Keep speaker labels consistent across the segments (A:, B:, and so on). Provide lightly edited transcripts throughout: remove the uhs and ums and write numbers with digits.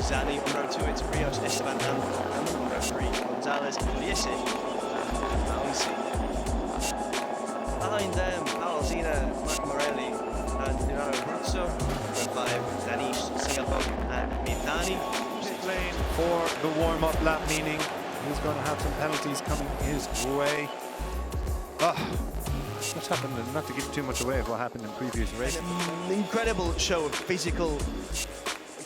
A: Zani on row 2, it's Rios, Esteban, and on row 3, Gonzalez, Liese, and Bouncy. Behind them, Alzina, Mark Morelli, and Leonardo Ruzzo. Row 5, Danish, Singapore, and Mithani.
B: Lane for the warm-up lap, meaning he's going to have some penalties coming his way. What's happened, and not to give too much away of what happened in previous races.
A: An incredible show of physical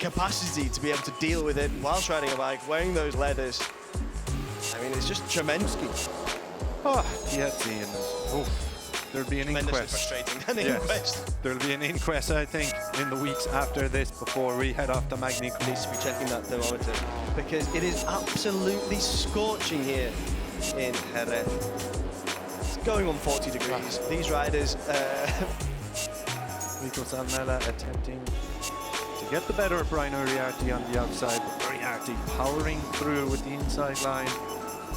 A: capacity to be able to deal with it whilst riding a bike, wearing those leathers. I mean, it's just tremendous.
B: There'll be an inquest.
A: Frustrating. Inquest.
B: There'll be an inquest, I think, in the weeks after this before we head off to Magny.
A: Needs to be checking that thermometer because it is absolutely scorching here in Jerez. It's going on 40 degrees. These riders.
B: Rico Salmela attempting to get the better of Brian Uriarte on the outside, but Uriarte powering through with the inside line.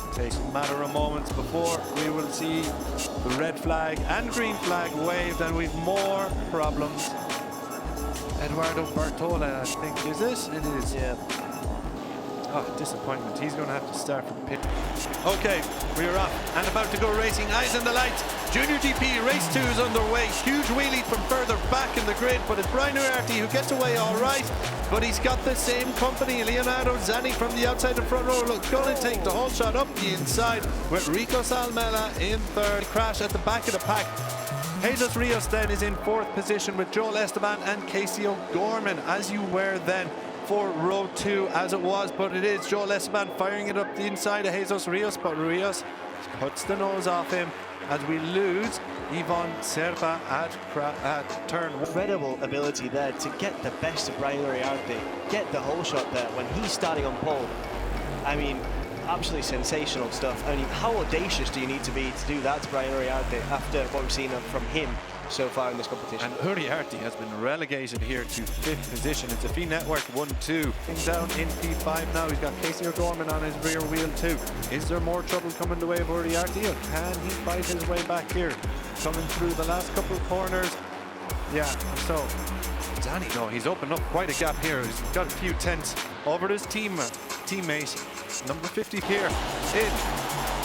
B: It takes a matter of moments before we will see the red flag and green flag waved, and we've more problems. Eduardo Bartola, I think, is this? It is.
A: Yeah.
B: Disappointment. He's going to have to start from pit. Okay, we are off and about to go racing. Eyes on the lights. Junior GP race 2 is underway. Huge wheelie from further back in the grid, but it's Brian Uriarte who gets away all right. But he's got the same company, Leonardo Zani from the outside of front row. Look, going to take the whole shot up the inside with Rico Salmela in third. Crash at the back of the pack. Jesus Rios then is in 4th position with Joel Esteban and Casey O'Gorman, as you were then for row 2 as it was, but it is Joel Esteban firing it up the inside of Jesus Rios, but Rios cuts the nose off him as we lose Ivan Serpa at turn 1.
A: Incredible ability there to get the best of Brian Uriarte, get the whole shot there when he's starting on pole. I mean, absolutely sensational stuff. I mean, how audacious do you need to be to do that to Brian Uriarte after what we've seen from him so far in this competition?
B: And Uriarte has been relegated here to 5th position. It's a Fee Network 1-2. Down in P5 now. He's got Casey O'Gorman on his rear wheel too. Is there more trouble coming the way of Uriarte, or can he fight his way back here? Coming through the last couple of corners. Yeah, so Zani, though, he's opened up quite a gap here. He's got a few tenths over his teammate, number 50 here in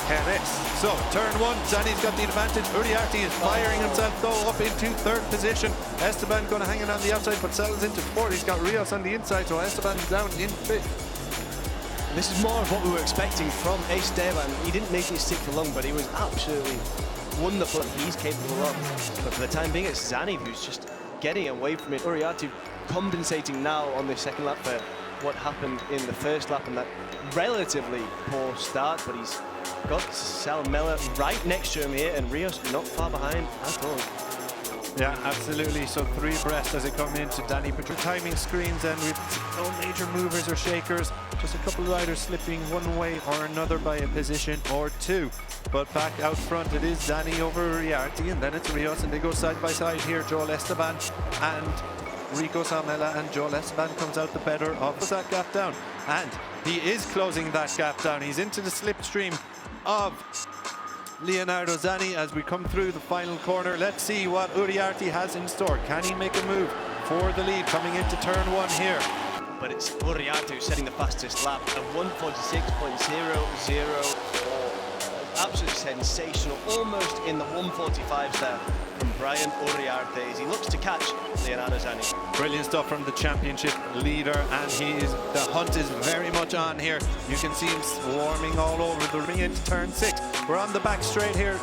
B: Jerez. So, turn 1, Zani's got the advantage. Uriarte is firing himself, though, up into 3rd position. Esteban going to hang it on the outside, but settles into 4th. He's got Rios on the inside, so Esteban's down in 5th.
A: This is more of what we were expecting from Esteban. He didn't make it stick for long, but he was absolutely wonderful. He's capable of. But for the time being, it's Zani who's just getting away from it. Uriarte compensating now on the second lap for what happened in the first lap and that relatively poor start, but he's got Salmela right next to him here, and Rios not far behind at all.
B: Yeah, absolutely. So 3 abreast as they come into Danny Petru. Timing screens, and with no major movers or shakers, just a couple of riders slipping one way or another by a position or 2. But back out front, it is Zani over Uriarte, and then it's Rios, and they go side by side here. Joel Esteban and Rico Salmela, and Joel Esteban comes out the better of that gap down, and he is closing that gap down. He's into the slipstream of Leonardo Zani as we come through the final corner. Let's see what Uriarte has in store. Can he make a move for the lead coming into turn 1 here?
A: But it's Uriarte who's setting the fastest lap at 1:46.004. Absolutely sensational, almost in the 1:45s there from Brian Uriarte as he looks to catch Leonardo Zani.
B: Brilliant stuff from the championship leader, and the hunt is very much on here. You can see him swarming all over the ring into turn 6. We're on the back straight here.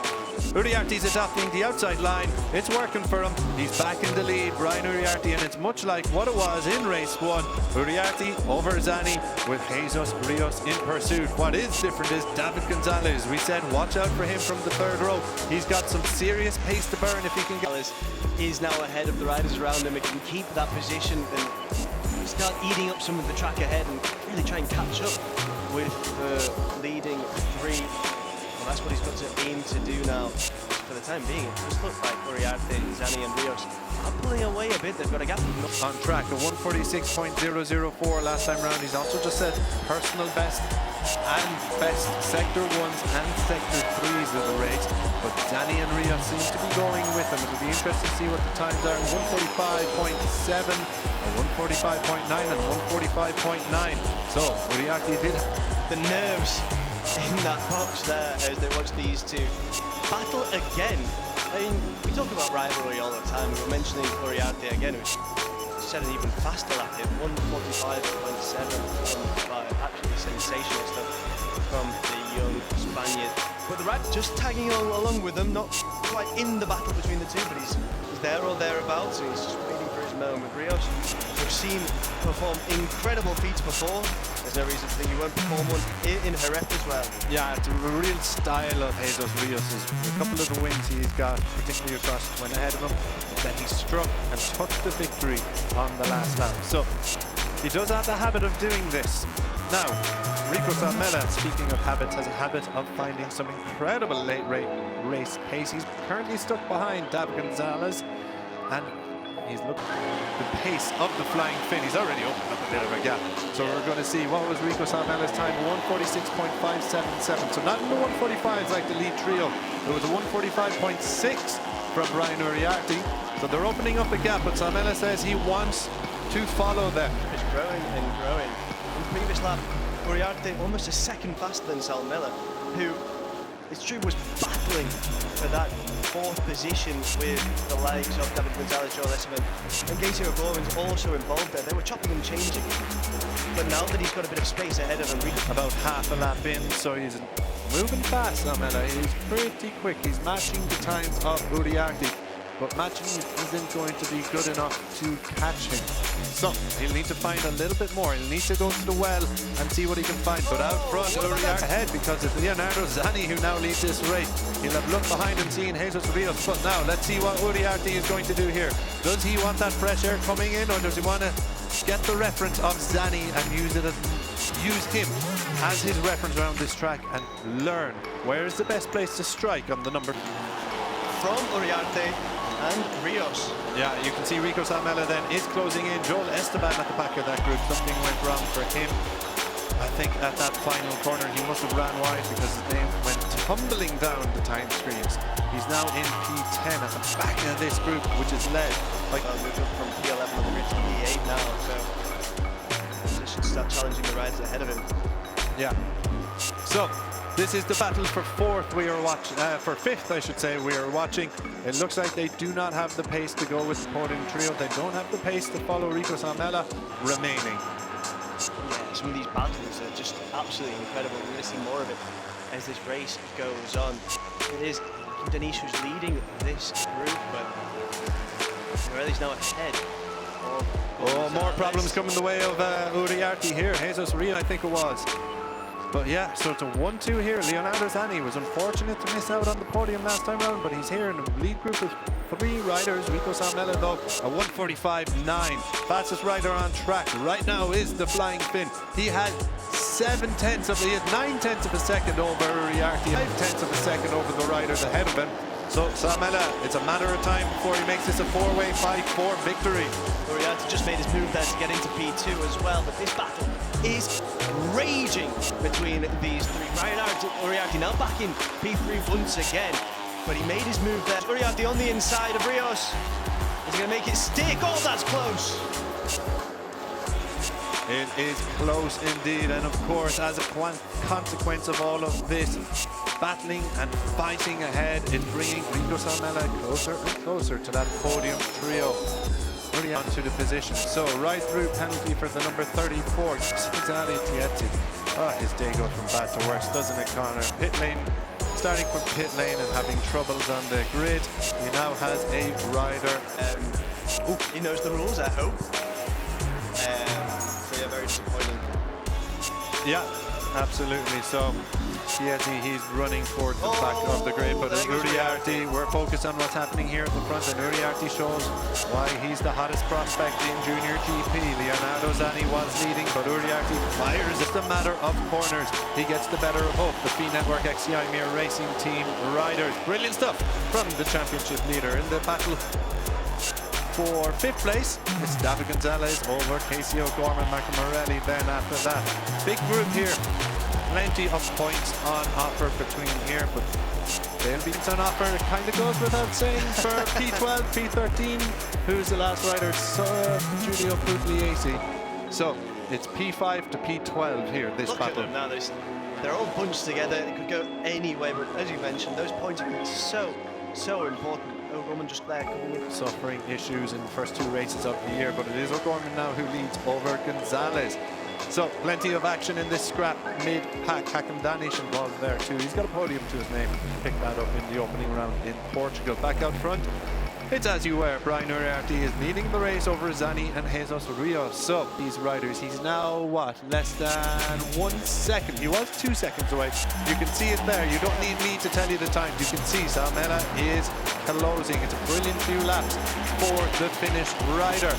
B: Uriarte's adopting the outside line. It's working for him. He's back in the lead, Brian Uriarte, and it's much like what it was in race 1. Uriarte over Zani with Jesus Rios in pursuit. What is different is David Gonzalez. We said watch out for him from the 3rd row. He's got some serious pace to burn if he can get.
A: Is now ahead of the riders around him. He can keep that position and start eating up some of the track ahead and really try and catch up with the leading 3. That's what he's got to aim to do now. for the time being, it does look like Uriarte, Zani and Rios are pulling away a bit. They've got a gap of
B: On track, a 146.004 last time round. He's also just set personal best and best sector 1s and sector 3s of the race. But Zani and Rios seem to be going with him. It'll be interesting to see what the times are. 145.7, 145.9 and 145.9. So Uriarte did
A: the nerves in that box there as they watch these two battle again. I mean, we talk about rivalry all the time. We were mentioning Uriarte again, who's set an even faster lap here, 145.7. Absolutely sensational stuff from the young Spaniard. But the Rad just tagging along with them, not quite in the battle between the two, but he's there or thereabouts, and he's just waiting for his moment with Rios. We've seen perform incredible feats before. There's no reason to think he won't perform one in Jerez as well.
B: Yeah, it's a real style of Jesus Rios's. A couple of the wins he's got, particularly across went ahead of him, then he struck and took the victory on the last lap. So he does have the habit of doing this. Now, Rico Salmela, speaking of habits, has a habit of finding some incredible late race pace. He's currently stuck behind David Gonzalez, and he's looking at the pace of the Flying Finn. He's already opened up a bit of a gap. So we're going to see what was Rico Salmela's time, 146.577. So not in the 145s like the lead trio. It was a 145.6 from Brian Uriarte. So they're opening up a gap, but Salmela says he wants to follow them.
A: It's growing and growing. In the previous lap, Uriarte almost a second faster than Salmela, who, it's true, was battling for that fourth position with the likes of David Gonzalez, Joel Esteban, and Gacy O'Gorman's also involved there. They were chopping and changing. But now that he's got a bit of space ahead of him,
B: about half a lap in, so he's moving fast, Salmela. He's pretty quick. He's matching the times of Uriarte, but matching isn't going to be good enough to catch him. So he'll need to find a little bit more. He'll need to go to the well and see what he can find. But out front, Uriarte ahead, because it's Leonardo Zani who now leads this race. He'll have looked behind and seen Jesus Rios. But now let's see what Uriarte is going to do here. Does he want that fresh air coming in, or does he want to get the reference of Zani and use him as his reference around this track and learn where is the best place to strike on the number?
A: From Uriarte and Rios.
B: Yeah, you can see Rico Salmela then is closing in. Joel Esteban at the back of that group. Something went wrong for him. I think at that final corner he must have ran wide because his name went tumbling down the time screens. He's now in P10 at the back of this group, which is led by
A: moved up from P11 all the way to P8 now, so he should start challenging the riders ahead of him.
B: Yeah. So this is the battle for fourth. We are watching for fifth, I should say. We are watching. It looks like they do not have the pace to go with the podium trio. They don't have the pace to follow Rico Salmela remaining.
A: Yeah, some of these battles are just absolutely incredible. We're going to see more of it as this race goes on. It is Indonesia who's leading this group, but Pirelli's now ahead of...
B: Oh, more problems coming the way of Uriarte here. Jesus Rios, I think it was. But yeah, so it's a 1-2 here. Leonardo Zani was unfortunate to miss out on the podium last time round, but he's here in the lead group with 3 riders. Rico Salmela, though, a 145.9. Fastest rider on track right now is the Flying Finn. He had 9/10 of a second over Uriarte, 5/10 of a second over the riders ahead of him. So Salmela, it's a matter of time before he makes this a 4-way 5-4 victory.
A: Uriarte just made his move there to get into P2 as well, but this battle is raging between these three. Brian Uriarte now back in P3 once again, but he made his move there. Uriarte on the inside of Rios. Is he going to make it stick? Oh, that's close.
B: It is close indeed, and of course, as a consequence of all of this battling and fighting ahead, it's bringing Rico Salmela closer and closer to that podium trio. Really onto the position. So right through penalty for the number 34, Zari Tietzi. Oh, his day goes from bad to worse, doesn't it, Connor? Pit lane, starting from pit lane and having troubles on the grid. He now has a rider.
A: He knows the rules, I hope. So yeah, very disappointing.
B: Yeah, Absolutely. So he's running towards the back of the grid, but Uriarte, we're focused on what's happening here at the front, and Uriarte shows why he's the hottest prospect in Junior GP. Leonardo Zanni was leading, but Uriarte fires. It's a matter of corners. He gets the better of both the Fee Network XCI Mir Racing Team riders. Brilliant stuff from the championship leader in the battle. For 5th place, it's David Gonzalez over Casey O'Gorman, Marco Morelli. Then after that, big group here. Plenty of points on offer between here, but they'll be on offer. It kind of goes without saying for P12, P13, who's the last rider, Giulio Pugliese. So it's P5 to P12 here, this
A: Look
B: battle.
A: at them now, they're all bunched together. It could go any way, but as you mentioned, those points have been so important. O'Gorman just there coming in.
B: Suffering issues in the first 2 races of the year, but it is O'Gorman now who leads over Gonzalez. So plenty of action in this scrap mid-pack. Hakim Danish involved there too. He's got a podium to his name. Picked that up in the opening round in Portugal. Back out front, it's as you were. Brian Uriarte is leading the race over Zanni and Jesus Rios. So these riders, he's now what? Less than 1 second. He was 2 seconds away. You can see it there. You don't need me to tell you the time. You can see Salmela is closing. It's a brilliant few laps for the Finnish rider.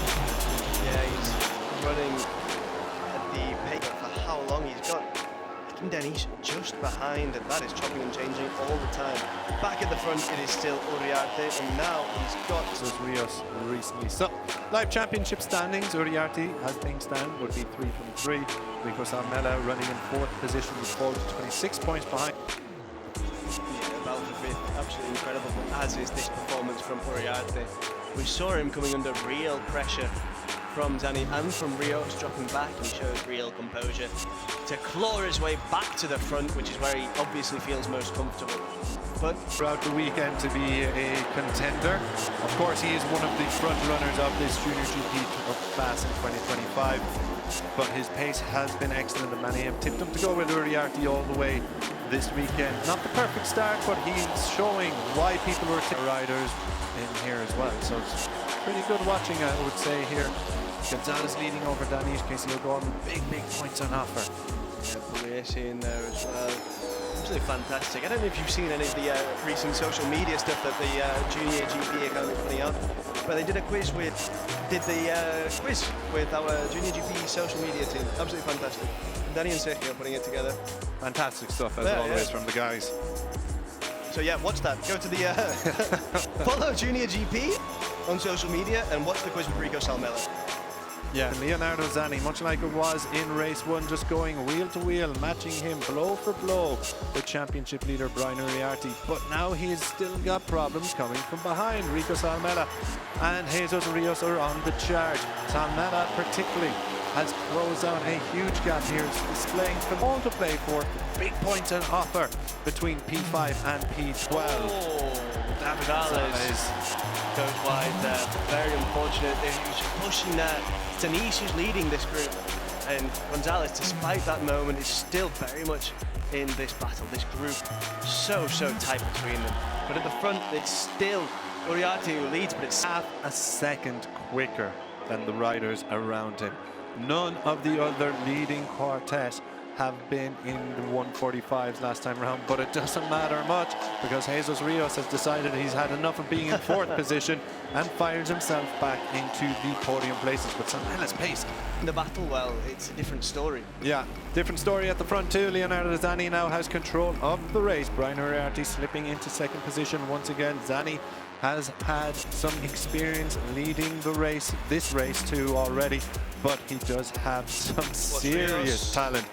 A: Yeah, he's running at the pace for how long he's got. Hakim Danish just behind, and that is chopping and changing all the time. Back at the front, it is still Uriarte, and now he's got
B: Jesus Rios recently. So, live championship standings, Uriarte, as things stand, would be 3 from 3. Rico Salmela running in 4th position with 26 points behind.
A: Yeah, battle for 5th, absolutely incredible, as is this performance from Uriarte. We saw him coming under real pressure from Zanni and from Rios, dropping back. He shows real composure to claw his way back to the front, which is where he obviously feels most comfortable. But
B: throughout the weekend to be a contender. Of course, he is one of the front runners of this Junior GP class in 2025. But his pace has been excellent, and many have tipped him to go with Uriarte all the way this weekend. Not the perfect start, but he's showing why people were riders in here as well. So it's pretty good watching, I would say, here. Gonzalez leading over Danish, Casey O'Gorman, big points on offer.
A: Yeah, Pugliese in there as well. Absolutely fantastic. I don't know if you've seen any of the recent social media stuff that the Junior GP are kind of putting out, but they did a quiz with our Junior GP social media team. Absolutely fantastic. Danny and Sergio putting it together.
B: Fantastic stuff as always from the guys.
A: So yeah, watch that. Go to the follow Junior GP on social media and watch the quiz with Rico Salmela.
B: Yeah, Leonardo Zanni, much like it was in race 1, just going wheel to wheel, matching him blow for blow, the championship leader Brian Uriarte. But now he's still got problems coming from behind. Rico Salmela and Jesus Rios are on the charge. Salmela particularly has closed out a huge gap here, displaying from all to play for. Big points on offer between P5 and P12.
A: Oh, Gonzalez goes wide there. Very unfortunate. He's pushing that. Danish is leading this group, and Gonzalez, despite that moment, is still very much in this battle, this group. So tight between them. But at the front, it's still Uriarte who leads, but it's
B: half a second quicker than the riders around him. None of the other leading quartet have been in the 145s last time around, but it doesn't matter much because Jesus Rios has decided he's had enough of being in 4th position and fires himself back into the podium places. But Salmela's pace
A: in the battle, well, it's a different story.
B: Yeah, different story at the front too. Leonardo Zanni now has control of the race. Brian Uriarte slipping into 2nd position once again. Zanni has had some experience leading the race, this race too already, but he does have some serious talent.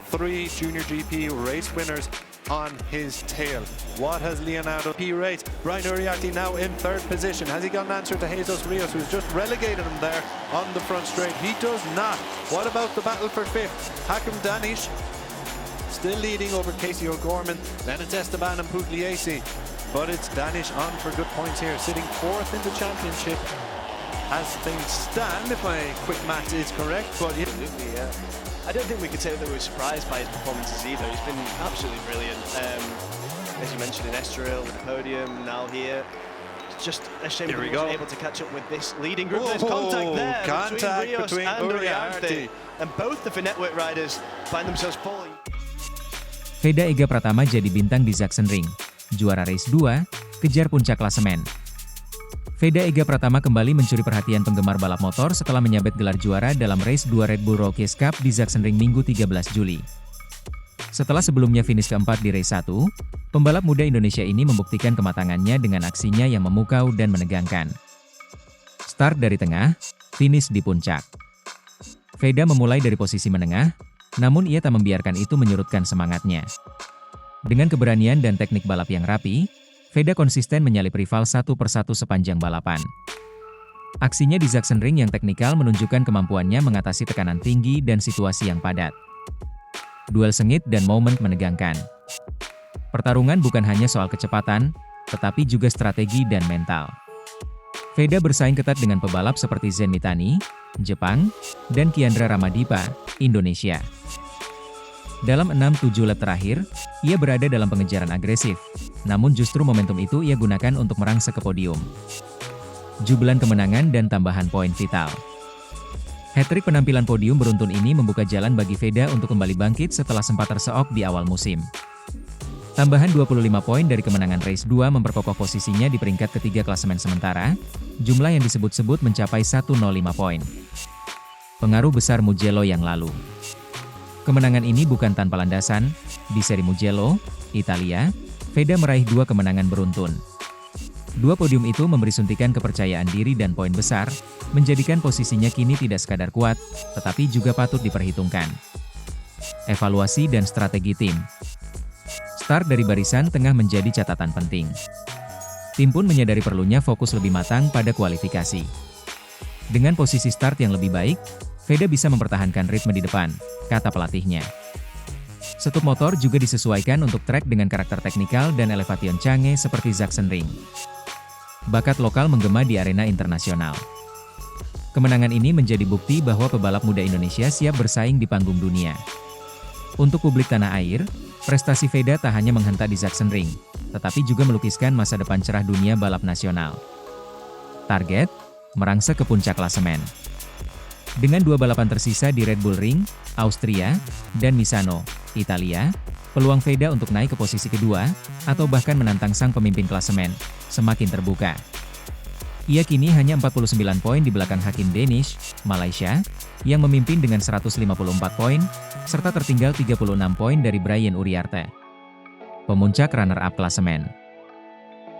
B: 3 Junior GP race winners on his tail. What has Leonardo P race? Brian Uriarte now in 3rd position. Has he got an answer to Jesus Rios, who's just relegated him there on the front straight? He does not. What about the battle for 5th? Hakim Danish still leading over Casey O'Gorman. Then it's Esteban and Pugliese. But it's Danish on for good points here, sitting 4th in the championship as things stand, if my quick math is correct. But
A: absolutely, yeah. I don't think we could say that we were surprised by his performances either. He's been absolutely brilliant. As you mentioned in Estoril with the podium, now here. It's just a shame that he wasn't able to catch up with this leading group. There's contact there between Rios and Uriarte. And both the Fee Network riders find themselves falling.
C: Veda Ega Pratama jadi bintang di Sansenring. Juara race 2, kejar puncak klasemen. Veda Ega Pratama kembali mencuri perhatian penggemar balap motor setelah menyabet gelar juara dalam race 2 Red Bull Rookies Cup di Sansenring Minggu 13 Juli. Setelah sebelumnya finish keempat di race 1, pembalap muda Indonesia ini membuktikan kematangannya dengan aksinya yang memukau dan menegangkan. Start dari tengah, finish di puncak. Veda memulai dari posisi menengah, namun ia tak membiarkan itu menyurutkan semangatnya. Dengan keberanian dan teknik balap yang rapi, Veda konsisten menyalip rival satu persatu sepanjang balapan. Aksinya di Sansenring yang teknikal menunjukkan kemampuannya mengatasi tekanan tinggi dan situasi yang padat. Duel sengit dan momen menegangkan. Pertarungan bukan hanya soal kecepatan, tetapi juga strategi dan mental. Veda bersaing ketat dengan pebalap seperti Zen Mitani, Jepang, dan Kiandra Ramadipa, Indonesia. Dalam 6-7 lap terakhir, ia berada dalam pengejaran agresif, namun justru momentum itu ia gunakan untuk merangsek ke podium. Jubilan kemenangan dan tambahan poin vital. Hat-trick penampilan podium beruntun ini membuka jalan bagi Veda untuk kembali bangkit setelah sempat terseok di awal musim. Tambahan 25 poin dari kemenangan race 2 memperkokoh posisinya di peringkat ketiga klasemen sementara, jumlah yang disebut-sebut mencapai 105 poin. Pengaruh besar Mugello yang lalu. Kemenangan ini bukan tanpa landasan. Di seri Mugello, Italia, Veda meraih 2 kemenangan beruntun. 2 podium itu memberi suntikan kepercayaan diri dan poin besar, menjadikan posisinya kini tidak sekadar kuat, tetapi juga patut diperhitungkan. Evaluasi dan strategi tim. Start dari barisan tengah menjadi catatan penting. Tim pun menyadari perlunya fokus lebih matang pada kualifikasi. Dengan posisi start yang lebih baik, Veda bisa mempertahankan ritme di depan, kata pelatihnya. Setup motor juga disesuaikan untuk trek dengan karakter teknikal dan elevation canggih seperti Sansenring. Bakat lokal menggema di arena internasional. Kemenangan ini menjadi bukti bahwa pebalap muda Indonesia siap bersaing di panggung dunia. Untuk publik tanah air, prestasi Veda tak hanya menghentak di Sansenring, tetapi juga melukiskan masa depan cerah dunia balap nasional. Target, merangsek ke puncak klasemen. Dengan 2 balapan tersisa di Red Bull Ring, Austria, dan Misano, Italia, peluang Veda untuk naik ke posisi kedua, atau bahkan menantang sang pemimpin klasemen, semakin terbuka. Ia kini hanya 49 poin di belakang Hakim Danish, Malaysia, yang memimpin dengan 154 poin, serta tertinggal 36 poin dari Brian Uriarte. Pemuncak runner-up klasemen.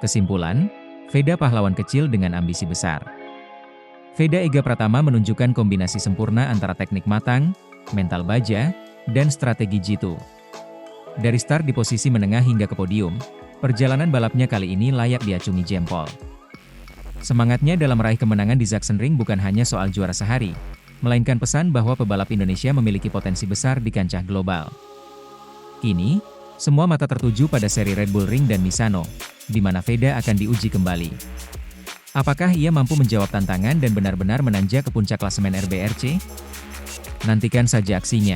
C: Kesimpulan, Veda pahlawan kecil dengan ambisi besar. Veda Ega Pratama menunjukkan kombinasi sempurna antara teknik matang, mental baja, dan strategi jitu. Dari start di posisi menengah hingga ke podium, perjalanan balapnya kali ini layak diacungi jempol. Semangatnya dalam meraih kemenangan di Sansenring bukan hanya soal juara sehari, melainkan pesan bahwa pebalap Indonesia memiliki potensi besar di kancah global. Kini, semua mata tertuju pada seri Red Bull Ring dan Misano, di mana Veda akan diuji kembali. Apakah ia mampu menjawab tantangan dan benar-benar menanjak ke puncak klasemen RBRC? Nantikan saja aksinya.